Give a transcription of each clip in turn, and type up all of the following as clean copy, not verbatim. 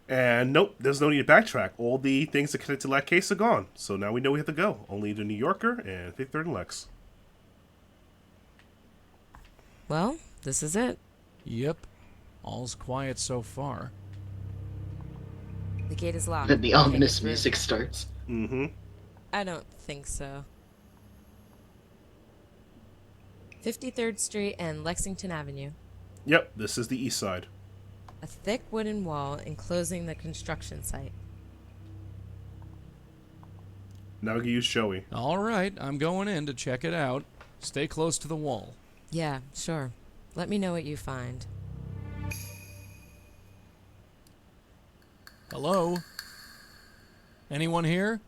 And nope, there's no need to backtrack. All the things that connect to that case are gone. So now we know we have to go. Only the New Yorker and 53rd and Lex. Well, this is it. Yep. All's quiet so far. The gate is locked. Then the Can't ominous get through. music starts. Mm-hmm. I don't think so. 53rd Street and Lexington Avenue. Yep, this is the east side. A thick wooden wall enclosing the construction site. Now we can use Joey. Alright, I'm going in to check it out. Stay close to the wall. Yeah, sure. Let me know what you find. Hello? Anyone here?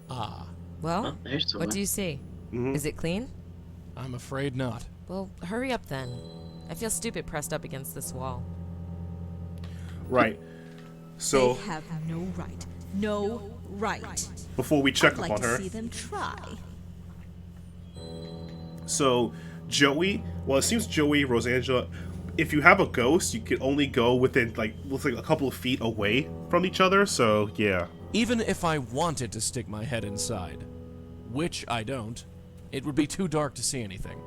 Ah, Well, Oh, there's what someone. do you see? Mhm. Is it clean? I'm afraid not. Well, hurry up then. I feel stupid pressed up against this wall. Right. So, They have no right. No right. before we check I'd up like on to her. see them try. So, Joey, well, it seems Joey, Rosangela, if you have a ghost, you can only go within, like, looks like a couple of feet away from each other, so, yeah. Even if I wanted to stick my head inside, which I don't, it would be too dark to see anything.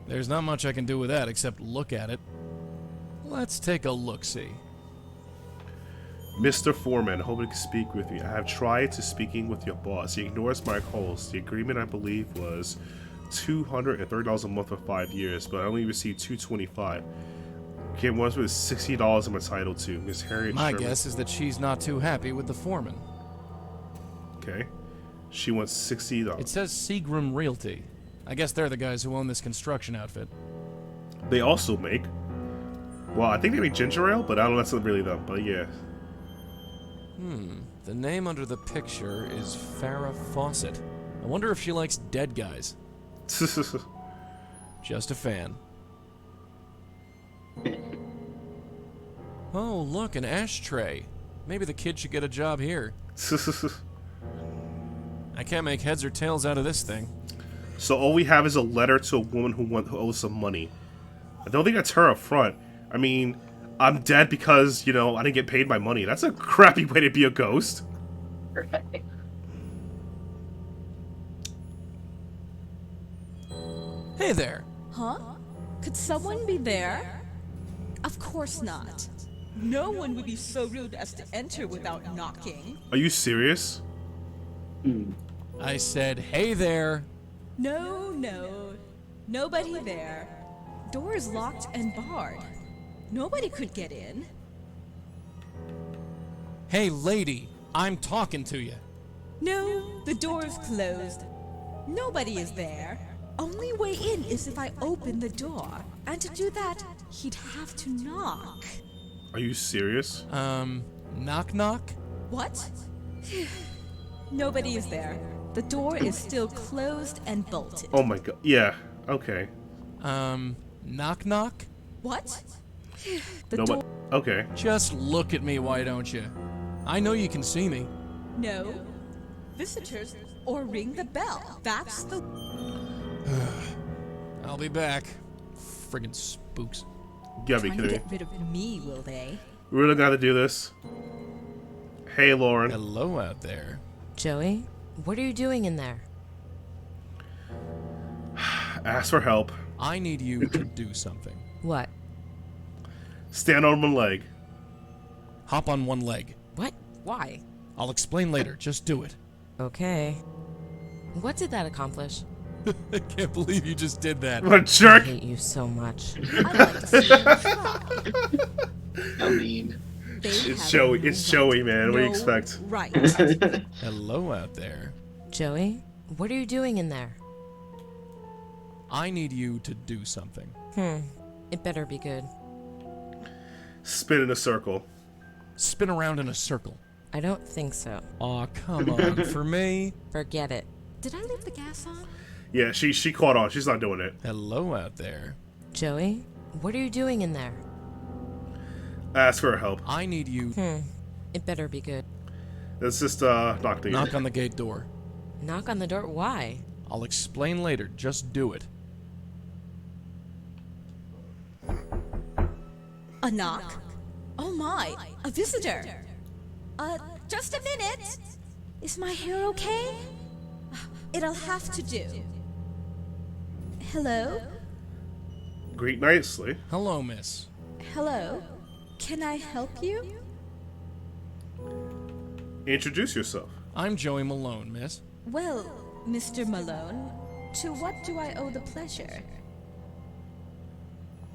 There's not much I can do with that except look at it. Let's take a look-see. Mr. Foreman, hoping to speak with you. I have tried to speaking with your boss. He ignores my calls. The agreement, I believe, was $230 a month for 5 years, but I only received $225. Okay, once with $60 I'm entitled to. Miss Harriet My Sherman. guess is that she's not too happy with the foreman. Okay. She wants $60. It says Seagram Realty. I guess they're the guys who own this construction outfit. They also make... Well, I think they make ginger ale, but I don't know if that's not really them. But yeah. The name under the picture is Farrah Fawcett. I wonder if she likes dead guys. Just a fan. Oh, look, an ashtray. Maybe the kid should get a job here. I can't make heads or tails out of this thing. So all we have is a letter to a woman who owes some money. I don't think that's her up front. I mean, I'm dead because, you know, I didn't get paid my money. That's a crappy way to be a ghost. Right. Hey there. Huh? Could someone be there? Of course not. No one would be so rude as to enter without knocking. Are you serious? I said, hey there. No, no. Nobody there. Door is locked and barred. Nobody could get in. Hey, lady, I'm talking to you. No, the door is closed. Nobody is there. Only way in is if I open the door. And to do that, he'd have to knock. Are you serious? Knock knock? What? Nobody is there. The door is still closed and bolted. Oh my god. Yeah. Okay. Knock knock? What? The No, door. but okay. Just look at me, why don't you? I know you can see me. No. Visitors or ring the bell. That's the. I'll be back. Friggin' spooks. You gotta be Trying to kidding me. get rid of me, will they? We really gotta do this. Hey, Lauren. Hello out there. Joey, what are you doing in there? Ask for help. I need you to do something. What? Stand on one leg. Hop on one leg. What? Why? I'll explain later. Just do it. Okay. What did that accomplish? I can't believe you just did that. What a I jerk! hate you so much. I'd like to see them try. I mean, They It's have Joey. no It's right. Joey, man. What do you No expect? Right. Hello out there. Joey, what are you doing in there? I need you to do something. It better be good. Spin in a circle. Spin around in a circle. I don't think so. Aw, come on. For me? Forget it. Did I leave the gas on? Yeah, she caught on. She's not doing it. Hello out there. Joey, what are you doing in there? Ask for help. I need you. It better be good. Let's just knock the Knock on the gate door. Knock on the door. Why? I'll explain later. Just do it. A knock. Oh my, a visitor. Just a minute. Is my hair okay? It'll have to do. Hello? Greet nicely. Hello, miss. Hello? Can I help you? Introduce yourself. I'm Joey Malone, miss. Well, Mr. Malone, to what do I owe the pleasure?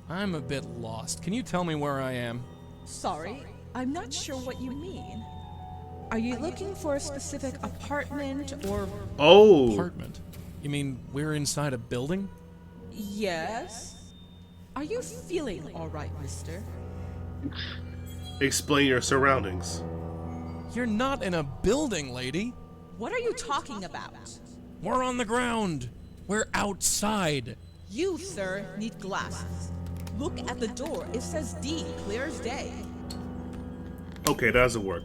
I'm a bit lost. Can you tell me where I am? Sorry, I'm not sure what you mean. Are you looking for a specific apartment or... Oh, Apartment? You mean we're inside a building? Yes? Are you feeling alright, mister? explain your surroundings. You're not in a building, lady. What are you talking about? We're on the ground. We're outside. You, sir, need glasses. Look at the door. It says D, clear as day. Okay, that doesn't work.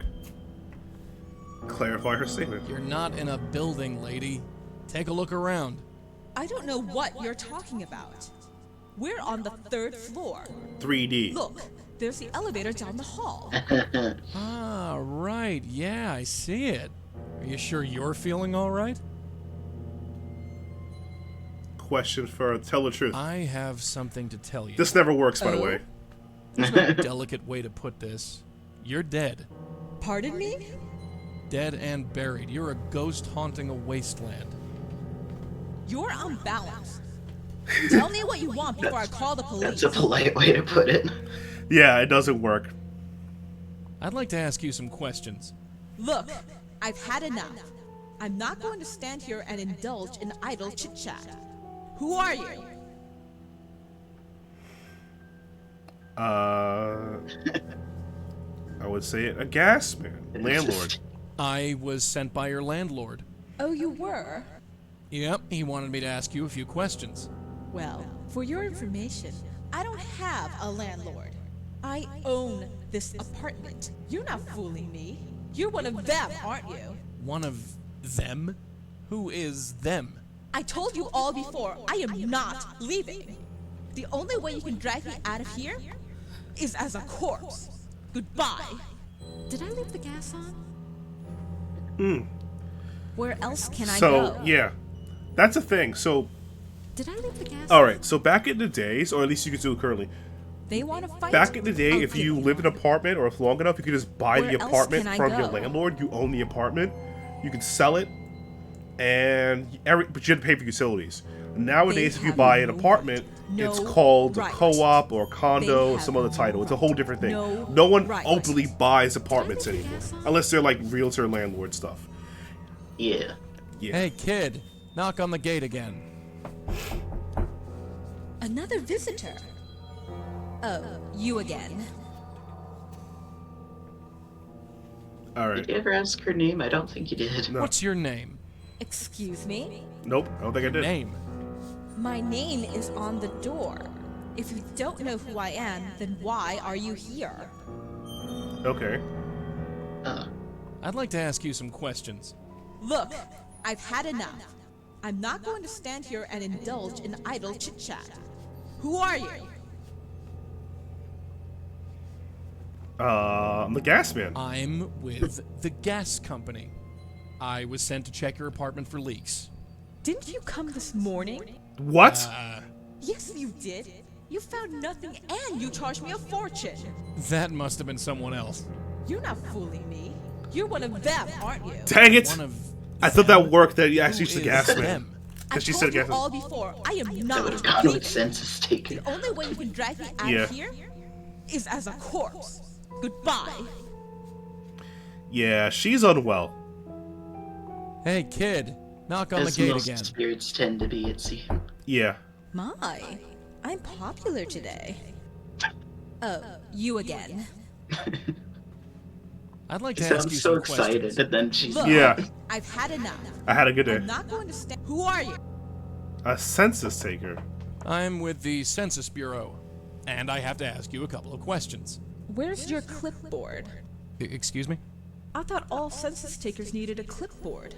Clarify her statement. You're not in a building, lady. Take a look around. I don't know what you're talking about. We're on the 3rd floor. 3D. Look, there's the elevator down the hall. Ah, right. Yeah, I see it. Are you sure you're feeling all right? Question for tell the truth. I have something to tell you. This never works, by the Oh? way. There's no delicate way to put this. You're dead. Pardon me? Dead and buried. You're a ghost haunting a wasteland. You're unbalanced. Tell me what you want before I call the police. That's a polite way to put it. Yeah, it doesn't work. I'd like to ask you some questions. Look, I've had enough. I'm not going to stand here and indulge in idle chit-chat. Who are you? I would say a gas man, landlord. I was sent by your landlord. Oh, you were? Yep, he wanted me to ask you a few questions. Well, for your information, I don't have a landlord. I own this apartment. You're not fooling me. You're one of them, aren't you? One of them? Who is them? I told you all before, I am not leaving. The only way you can drag me out of here is as a corpse. Goodbye. Did I leave the gas on? Where else can I So, go? yeah. That's a thing. So, Did I leave the gas alright, so back in the days, or at least you can do it currently, They want to fight? back in the day, I'll if give you lived in an apartment or if long enough, you could just buy Where the else apartment can I from your go? landlord. You own the apartment. You could sell it, and but you had to pay for utilities. Nowadays, They if you have buy an no apartment, right. it's No called right. a co-op or condo They or some have other title. It's a whole different thing. no one right. openly buys apartments leave the anymore, gas on? unless they're like realtor landlord stuff. Yeah. Yeah. Hey, kid, knock on the gate again. Another visitor. Oh, you again. All Did right. you ever ask her name? I don't think you did. No. What's your name? Excuse me? Nope. I don't think I did. Name. My name is on the door. If you don't know who I am, then why are you here? Okay. I'd like to ask you some questions. Look, I've had enough. I'm not going to stand here and indulge in idle chit-chat. Who are you? I'm the gas man. I'm with the gas company. I was sent to check your apartment for leaks. Didn't you come this morning? What? Yes, you did. You found nothing and you charged me a fortune. That must have been someone else. You're not fooling me. You're one of them, aren't you? Dang it! One of I thought that worked. That you Who actually used the is gas man. them? I Because she told said you gas man. all before. I am That would not have gone with leaving. census taken. The only way you can drag me out Yeah. of here is as a corpse. Goodbye. Yeah, she's unwell. Hey, kid, knock on As the gate most again. spirits tend to be, it seems. Yeah. My, I'm popular today. Oh, you again. I'd like She to ask sounds you so some excited, questions. and then she's Look, Yeah. I've had enough. I had a good day. I'm not going to stand. Who are you? A census taker. I'm with the Census Bureau, and I have to ask you a couple of questions. Where's your clipboard? Excuse me? I thought all census takers needed a clipboard.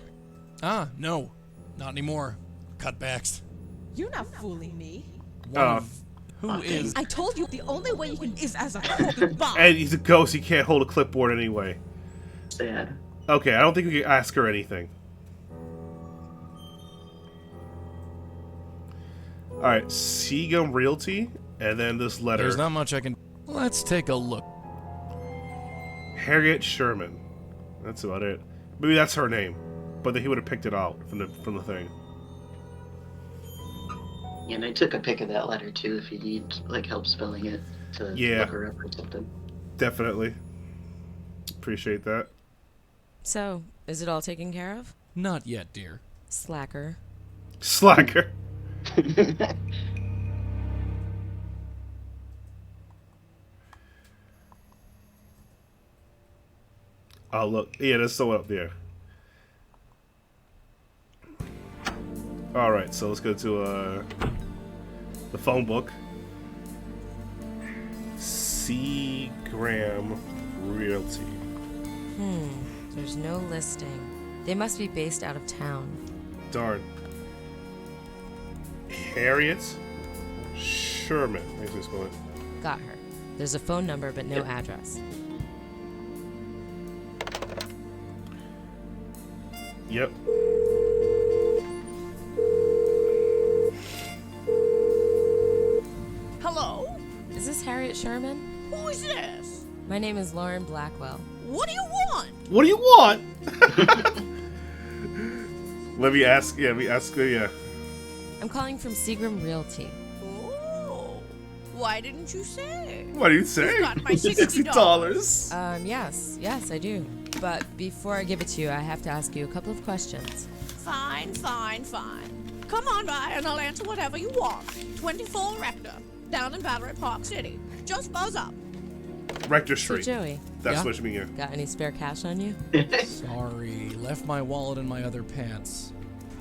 Ah, no, not anymore. Cutbacks. You're not fooling me. One of Who is? I told you the only way you can is as a corpse. Goodbye. And he's a ghost, he can't hold a clipboard anyway. Sad. Okay, I don't think we can ask her anything. Alright, Seagum Realty, and then this letter. There's not much I can. Let's take a look. Harriet Sherman. That's about it. Maybe that's her name. But then he would have picked it out from the thing. And I took a pic of that letter too if you need like help spelling it to Yeah. look her up or something. Definitely. Appreciate that. So, is it all taken care of? Not yet, dear. Slacker. Slacker. Oh, look. Yeah, there's someone up there. Alright, so let's go to the phone book. Seagram Realty. There's no listing. They must be based out of town. Darn. Harriet Sherman. Thanks for spelling it. Got her. There's a phone number, but no address. Yep. Hello? Is this Harriet Sherman? Who is this? My name is Lauren Blackwell. What do you want? What do you want? Let me ask. Yeah, we ask. Yeah. I'm calling from Seagram Realty. Oh, why didn't you say? What do you say? You've got my $60. Yes, I do. But before I give it to you, I have to ask you a couple of questions. Fine. Come on by and I'll answer whatever you want. 24 Rector, down in Battery Park City. Just buzz up. Rector So Street. Joey, That's Yeah? what you mean. Yeah. got any spare cash on you? Sorry, left my wallet in my other pants.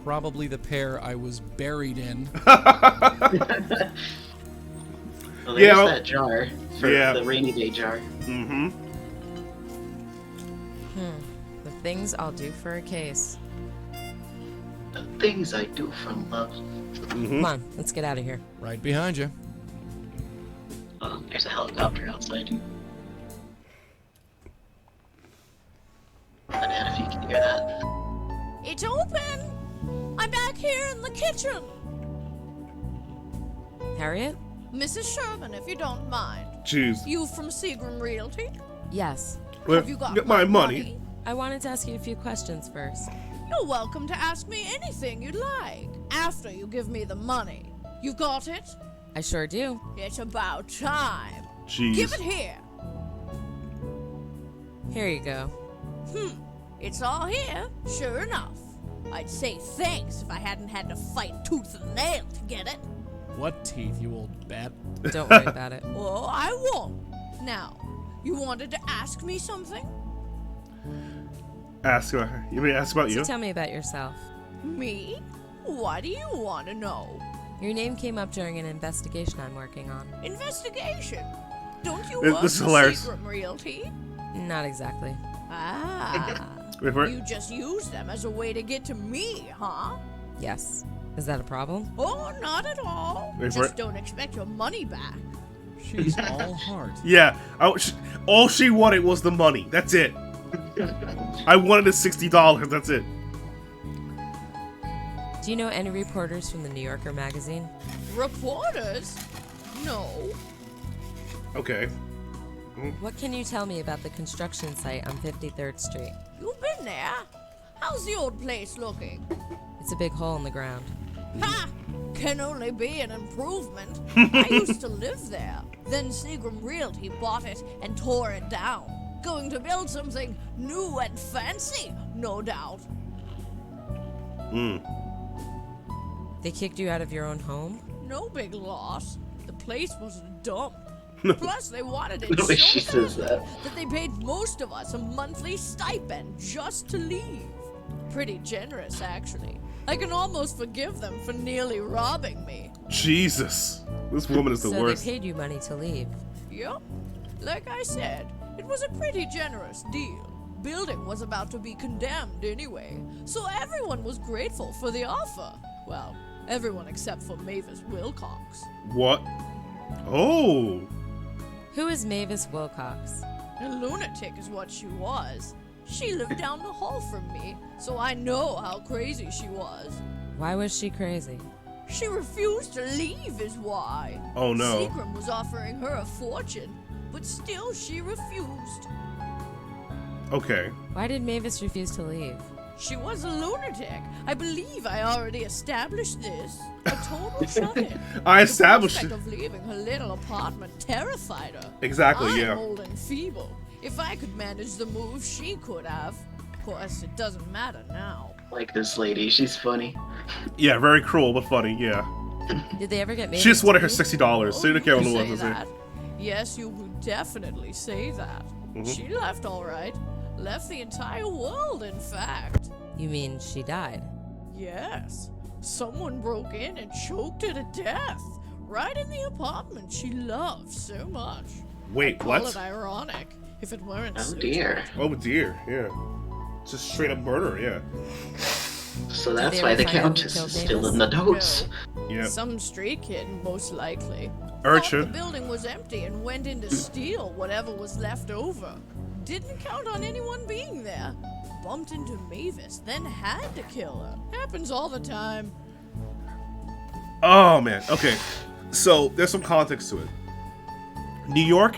Probably the pair I was buried in. Well, there's Yeah, well- that jar for Yeah. the rainy day jar. Mm-hmm. The things I'll do for a case. The things I do for love. Come on, let's get out of here. Right behind you. Oh, there's a helicopter outside. Banana, if you can hear that. It's open. I'm back here in the kitchen. Harriet? Mrs. Sherman, if you don't mind. Jeez. You from Seagram Realty? Yes. Well, Have you got get my money. I wanted to ask you a few questions first. You're welcome to ask me anything you'd like. After you give me the money. You got it? I sure do. It's about time. Jeez. Give it here. Here you go. It's all here, sure enough. I'd say thanks if I hadn't had to fight tooth and nail to get it. What teeth, you old bat? Don't worry about it. Oh, I won't. Now, you wanted to ask me something? Ask her. You mean ask about So you? tell me about yourself. Me? What do you want to know? Your name came up during an investigation I'm working on. Investigation. Don't you This- work this is for hilarious. Seagram Realty? Not exactly. Ah. Wait for it. You just use them as a way to get to me, huh? Yes. Is that a problem? Oh, not at all. Wait for Just it. don't expect your money back. She's all heart. Yeah. All she wanted was the money. That's it. I wanted the $60. That's it. Do you know any reporters from the New Yorker magazine? Reporters? No. Okay. What can you tell me about the construction site on 53rd Street? You've been there. How's the old place looking? It's a big hole in the ground. Ha! Can only be an improvement. I used to live there. Then Seagram Realty bought it and tore it down. Going to build something new and fancy, no doubt. They kicked you out of your own home? No big loss. The place was a dump. Plus, they wanted it The way she so says bad that. they paid most of us a monthly stipend just to leave. Pretty generous, actually. I can almost forgive them for nearly robbing me. Jesus. This woman is the So worst. they paid you money to leave. Yep. Like I said, it was a pretty generous deal. Building was about to be condemned anyway, so everyone was grateful for the offer. Well, everyone except for Mavis Wilcox. What? Oh. Who is Mavis Wilcox? A lunatic is what she was. She lived down the hall from me, so I know how crazy she was. Why was she crazy? She refused to leave is why. Oh, no. Seagram was offering her a fortune, but still she refused. Okay. Why did Mavis refuse to leave? She was a lunatic. I believe I already established this. A total shut-in. I established The it. prospect of leaving her little apartment terrified her. Exactly, I'm yeah. old and feeble. If I could manage the move, she could have. Of course, it doesn't matter now. Like this lady, she's funny. Yeah, very cruel, but funny, yeah. Did they ever get Mavis? She just wanted her to leave? $60, so you don't care what it You was. say is it? that. Yes, you would definitely say that. Mhm. She left all right. Left the entire world, in fact. You mean she died? Yes. Someone broke in and choked her to death. Right in the apartment she loved so much. Wait, I'd call what? it ironic if it weren't Oh so dear. Oh dear, yeah. Just straight up murder, yeah. So Did that's they why ever the find out who Countess killed is still Mavis? in the notes. Yeah. Some stray kid, most likely. Thought the Urchin. building was empty and went in to steal whatever was left over. Didn't count on anyone being there. Bumped into Mavis, then had to kill her. Happens all the time. Oh man. Okay. So there's some context to it. New York,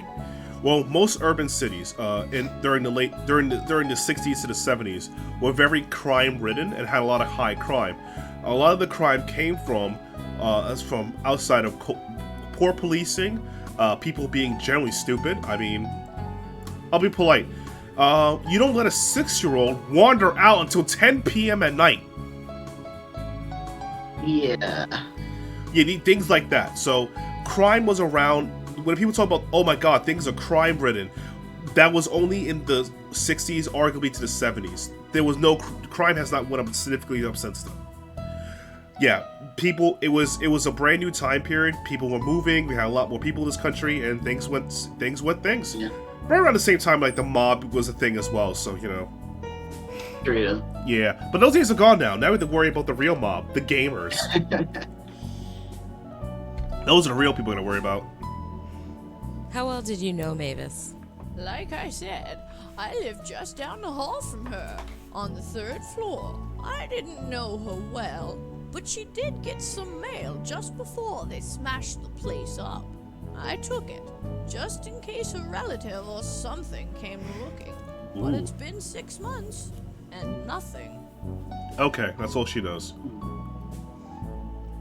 well, most urban cities, during the 60s to the 70s, were very crime-ridden and had a lot of high crime. A lot of the crime came from outside of poor policing, people being generally stupid. I mean, I'll be polite. You don't let a 6-year-old wander out until 10 p.m. at night. Yeah. You need things like that. So crime was around when people talk about, oh my god, things are crime ridden. That was only in the 60s, arguably to the 70s. There was no crime has not went up significantly up since then. Yeah, people. It was a brand new time period. People were moving. We had a lot more people in this country, and things went. Yeah. Right around the same time, like the mob was a thing as well. So you know. True. Yeah, but those days are gone now. Now we have to worry about the real mob, the gamers. Those are the real people we're gonna worry about. How well did you know Mavis? Like I said, I lived just down the hall from her, on the 3rd floor. I didn't know her well, but she did get some mail just before they smashed the place up. I took it, just in case a relative or something came looking. But Ooh. it's been 6 months, and nothing. Okay, that's all she does. Do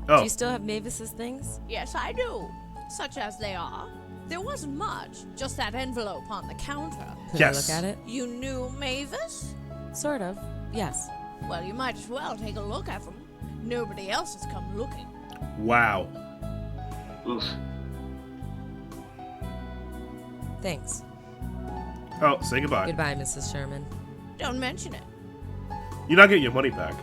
Oh, you still have Mavis's things? Yes, I do. Such as they are. There wasn't much, just that envelope on the counter. Could Yes. I look at it? You knew Mavis? Sort of. Yes. Well, you might as well take a look at them. Nobody else has come looking. wow. Oof. Thanks. Oh, say goodbye. Goodbye, Mrs. Sherman. Don't mention it. You're not getting your money back.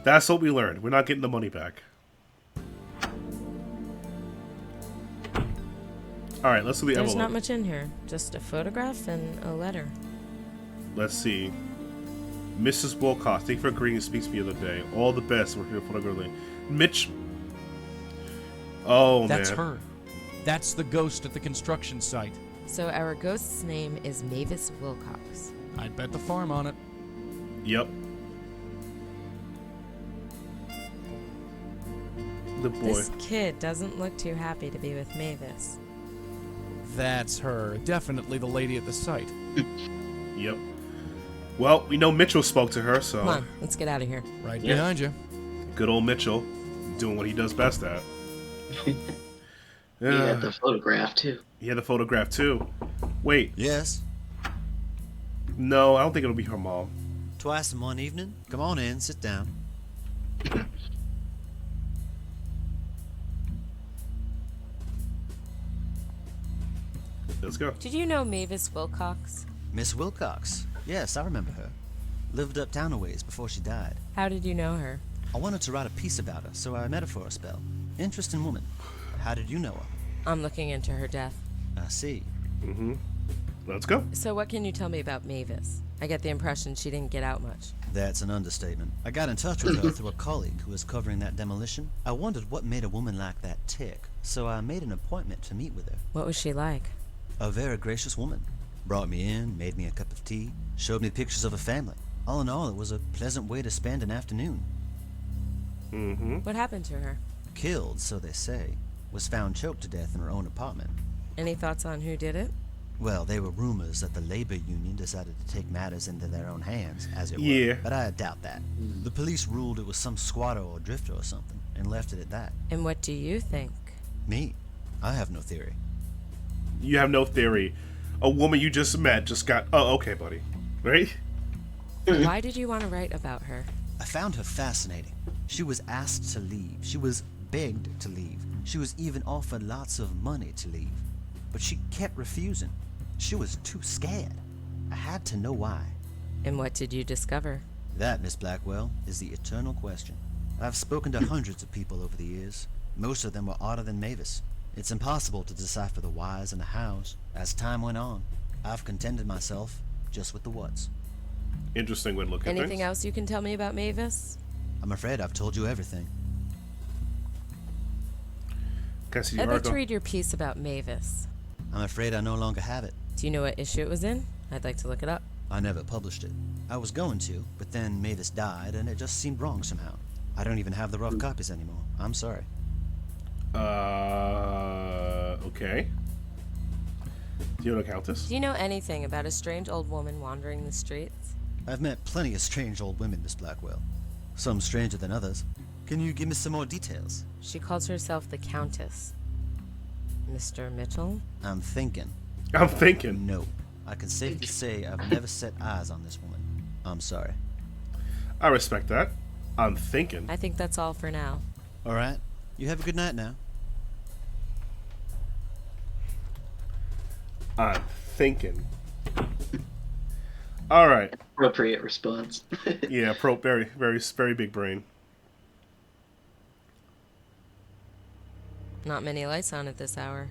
That's what we learned. We're not getting the money back. Alright, let's do the There's envelope. not much in here. Just a photograph and a letter. Let's see. Mrs. Wilcox, thank you for agreeing to speak to me the other day. All the best. We're here photographing. Mitch. Oh, That's man. her. That's the ghost at the construction site. So our ghost's name is Mavis Wilcox. I'd bet the farm on it. Yep. The boy. This kid doesn't look too happy to be with Mavis. That's her. Definitely the lady at the site. Yep. Well, we know Mitchell spoke to her, so Come on, let's get out of here. Right Yeah. behind you. good old Mitchell doing what he does best at. He had the photograph too. He had the photograph too. Wait, Yes. no, I don't think it'll be her mom. Twice in one evening? Come on in, sit down. Let's go. Did you know Mavis Wilcox? Miss Wilcox. Yes, I remember her. Lived uptown a ways before she died. How did you know her? I wanted to write a piece about her, so I met her for a spell. Interesting woman. How did you know her? I'm looking into her death. I see. Mm-hmm. Let's go. So what can you tell me about Mavis? I get the impression she didn't get out much. That's an understatement. I got in touch with her through a colleague who was covering that demolition. I wondered what made a woman like that tick, so I made an appointment to meet with her. What was she like? A very gracious woman. Brought me in, made me a cup of tea, showed me pictures of her family. All in all, it was a pleasant way to spend an afternoon. Mm-hmm. What happened to her? Killed, so they say. Was found choked to death in her own apartment. Any thoughts on who did it? Well, there were rumors that the labor union decided to take matters into their own hands, as it Yeah. were. But I doubt that. The police ruled it was some squatter or drifter or something, and left it at that. And what do you think? Me? I have no theory. You have no theory. A woman you just met just got... Oh, okay, buddy. Right? Why did you want to write about her? I found her fascinating. She was asked to leave. She was begged to leave. She was even offered lots of money to leave. But she kept refusing. She was too scared. I had to know why. And what did you discover? That, Miss Blackwell, is the eternal question. I've spoken to hundreds of people over the years. Most of them were odder than Mavis. It's impossible to decipher the whys and the hows. As time went on, I've contented myself just with the whats. Interesting way to look at Anything things. else you can tell me about Mavis? I'm afraid I've told you everything. Can I see I'd your like to article? read your piece about Mavis. I'm afraid I no longer have it. Do you know what issue it was in? I'd like to look it up. I never published it. I was going to, but then Mavis died and it just seemed wrong somehow. I don't even have the rough copies anymore. I'm sorry. Okay. Do you know the Countess? Do you know anything about a strange old woman wandering the streets? I've met plenty of strange old women, Miss Blackwell. Some stranger than others. Can you give me some more details? She calls herself the Countess. Mr. Mitchell? I'm thinking. I'm thinking. No. I can safely say I've never set eyes on this woman. I'm sorry. I respect that. I'm thinking. I think that's all for now. All right. You have a good night now. I'm thinking. All right. Appropriate response. Yeah, very, very, very big brain. Not many lights on at this hour.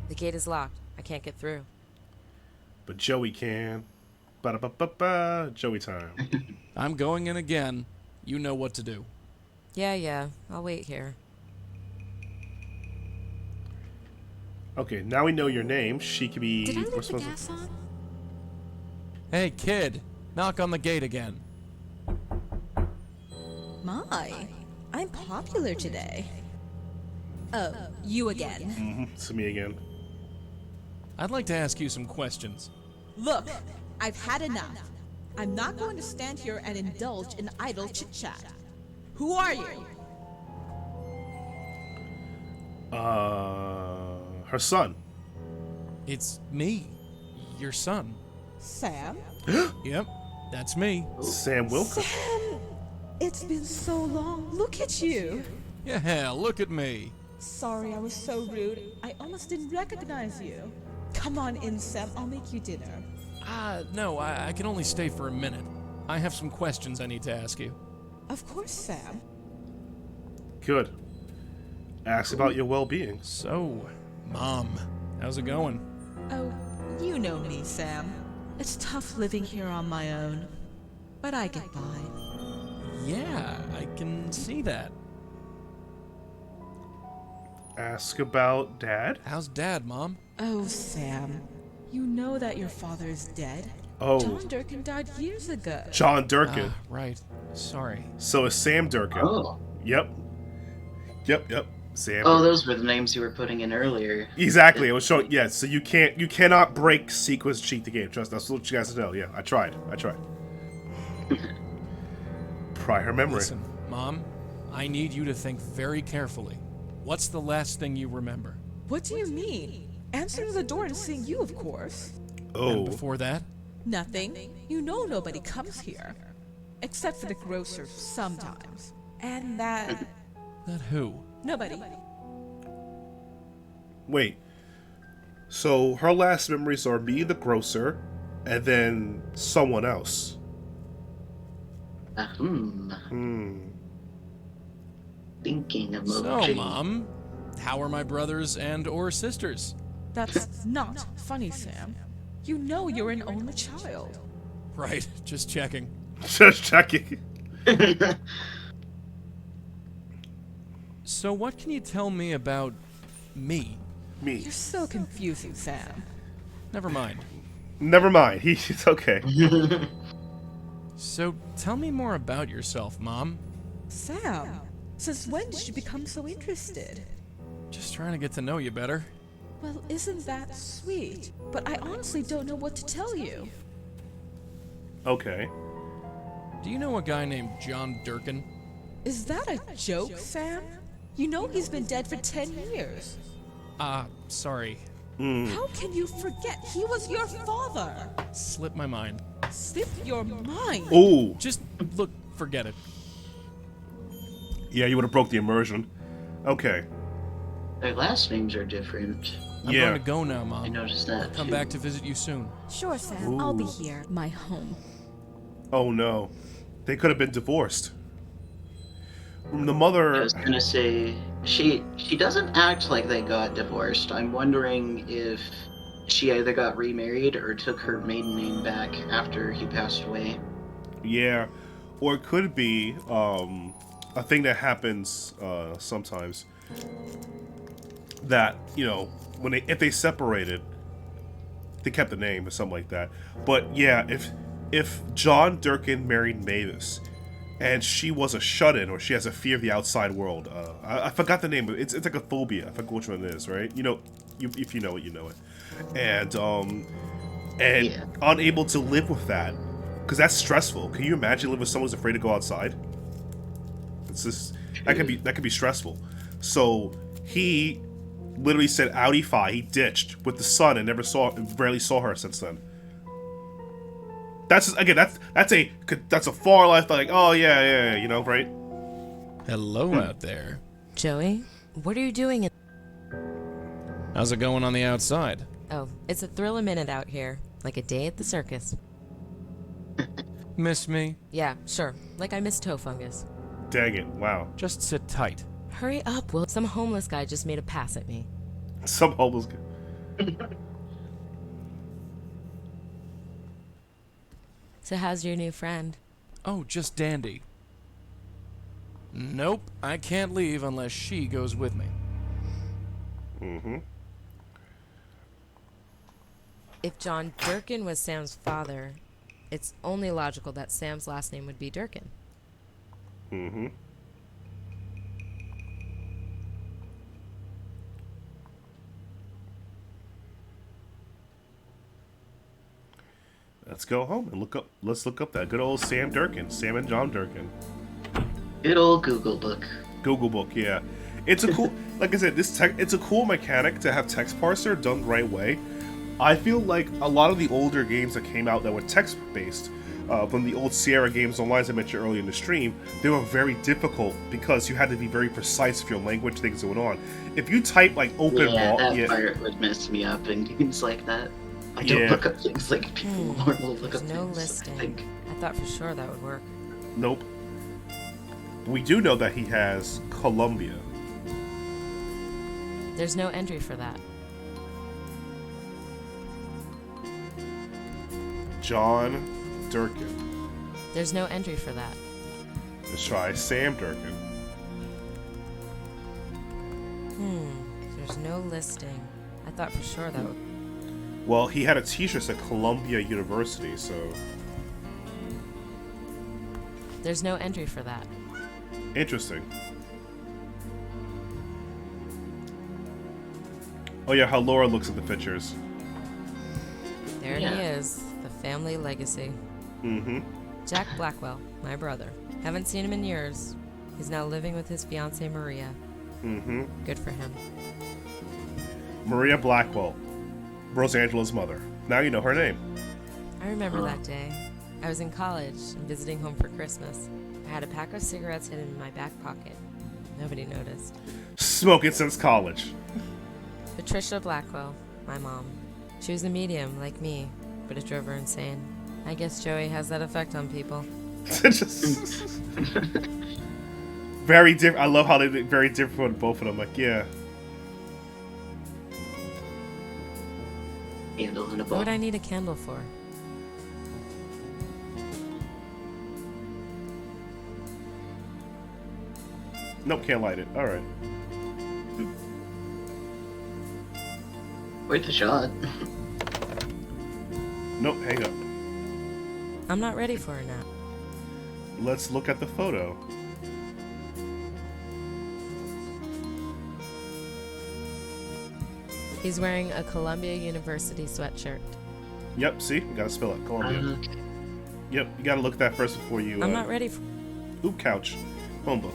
The gate is locked. I can't get through. But Joey can. Ba-da-ba-ba-ba. Joey time. I'm going in again. You know what to do. Yeah. I'll wait here. Okay, now we know your name. She could be... Did I leave the responsible- gas on? Hey, kid. Knock on the gate again. My, I'm popular today. Oh, you again. Mhm, it's me again. I'd like to ask you some questions. Look, I've had enough. I'm not going to stand here and indulge in idle chit-chat. Who are you? Her son. It's me, your son. Sam? Yep, that's me. Sam Wilco. Sam! It's been so long. Look at you. Yeah, look at me. Sorry I was so rude. I almost didn't recognize you. Come on in, Sam. I'll make you dinner. No, I can only stay for a minute. I have some questions I need to ask you. Of course, Sam. Good. Ask about your well-being. So, Mom, how's it going? Oh, you know me, Sam. It's tough living here on my own. But I get by. Yeah, I can see that. Ask about Dad. How's Dad, Mom? Oh, Sam. You know that your father is dead. Oh, John Durkin died years ago. John Durkin. Right. Sorry. So is Sam Durkin. Oh. Yep. Sam. Oh, those were the names you were putting in earlier. Exactly. It was showing. Yeah. So you cannot break sequence cheat the game. Trust. That's what you guys know. Yeah. I tried. Pry her memory. Listen, Mom, I need you to think very carefully. What's the last thing you remember? What do you mean? Answering the door and seeing you, of course. And Oh. before that? Nothing. You know nobody comes here. Except for the grocer sometimes. And that... That who? nobody. Wait. So her last memories are me, the grocer, and then someone else. Thinking So, emoji. Mom, how are my brothers and or sisters? That's not funny, Sam. You know you're an only child. Right, just checking. Just checking. So what can you tell me about me? Me. You're so confusing, Sam. Never mind. Never mind. He's okay. So tell me more about yourself, Mom. Sam, since when did you become so interested? Just trying to get to know you better. Well, isn't that sweet? But I honestly don't know what to tell you. Okay. Do you know a guy named John Durkin? Is that a joke, Sam? You know he's been dead for 10 years. Sorry. How can you forget? He was your father. Slipped my mind. Slip your mind. Ooh. Just, look, forget it. Yeah, you would have broke the immersion. Okay. Their last names are different. I'm Yeah. going to go now, Mom. I noticed that. Come too. back to visit you soon. Sure, Sam. I'll be here. My home. Oh no. They could have been divorced. The I mother. was gonna say she doesn't act like they got divorced. I'm wondering if she either got remarried or took her maiden name back after he passed away. Yeah. Or it could be a thing that happens sometimes. That, you know, if they separated, they kept the name or something like that. But yeah, if John Durkin married Mavis, and she was a shut-in, or she has a fear of the outside world, I forgot the name, but it's like a phobia. I forgot which one it is, right? You know, if you know it, you know it. And Yeah. unable to live with that, because that's stressful. Can you imagine living with someone who's afraid to go outside? It's just that could be stressful. So he literally said Audi fi. He ditched with the son and barely saw her since then. That's just, again, that's a far life. Like, oh yeah, you know, right? Hello out there. Joey, what are you doing in... How's it going on the outside? Oh, it's a thrill a minute out here. Like a day at the circus. Miss me? Yeah, sure. Like I miss toe fungus. Dang it! Wow. Just sit tight. Hurry up, Will. Some homeless guy just made a pass at me. Some homeless. So how's your new friend? Oh, just dandy. Nope, I can't leave unless she goes with me. Mm-hmm. If John Durkin was Sam's father, it's only logical that Sam's last name would be Durkin. Mm-hmm. Let's go home and let's look up that good old Sam Durkin. Sam and John Durkin. Good old Google book. Google book, yeah. It's a cool, like I said, it's a cool mechanic to have text parser done the right way. I feel like a lot of the older games that came out that were text-based, from the old Sierra games online I mentioned earlier in the stream, they were very difficult because you had to be very precise with your language things going on. If you type like open Yeah, wall, that part would mess me up in games like that. I don't Yeah. look up things like people normal look There's up no things. listing. I think. I thought for sure that would work. nope. We do know that he has Columbia. There's no entry for that. John Durkin. There's no entry for that. Let's try Sam Durkin. There's no listing. I thought for sure that would... Well, he had a t-shirt at Columbia University, so... There's no entry for that. Interesting. Oh yeah, how Laura looks at the pictures. There Yeah. he is. The family legacy. Mm-hmm. Jack Blackwell, my brother. Haven't seen him in years. He's now living with his fiancée Maria. Mm-hmm. Good for him. Maria Blackwell. Rosangela's mother. Now you know her name. I remember that day. I was in college and visiting home for Christmas. I had a pack of cigarettes hidden in my back pocket. Nobody noticed. Smoking since college. Patricia Blackwell, my mom. She was a medium, like me, but it drove her insane. I guess Joey has that effect on people. Just very different. I love how they very different with both of them. Like, yeah. Handling a Understandable. What would I need a candle for? Nope, can't light it. Alright. Worth a shot. Nope, hang up. I'm not ready for a nap. Let's look at the photo. He's wearing a Columbia University sweatshirt. Yep, see? We gotta spell it. Columbia. Okay. Yep, you gotta look at that first before you... I'm not ready for... Oop, couch. Phone book.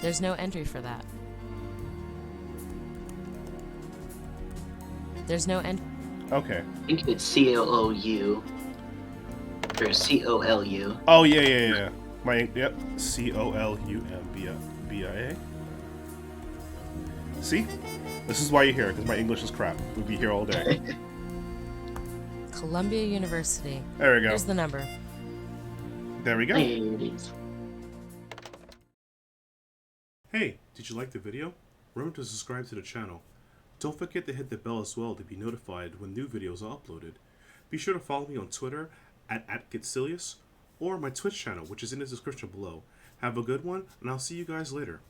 There's no entry for that. There's no entry. Okay. I think it's C-O-O-U. Or C-O-L-U. Oh, yeah. Yep. C-O-L-U-M-B-I-A. See? This is why you're here, because my English is crap. We'd be here all day. Columbia University. There we go. Here's the number. There we go. There it is. Hey, did you like the video? Remember to subscribe to the channel. Don't forget to hit the bell as well to be notified when new videos are uploaded. Be sure to follow me on Twitter at Getselious or my Twitch channel, which is in the description below. Have a good one, and I'll see you guys later.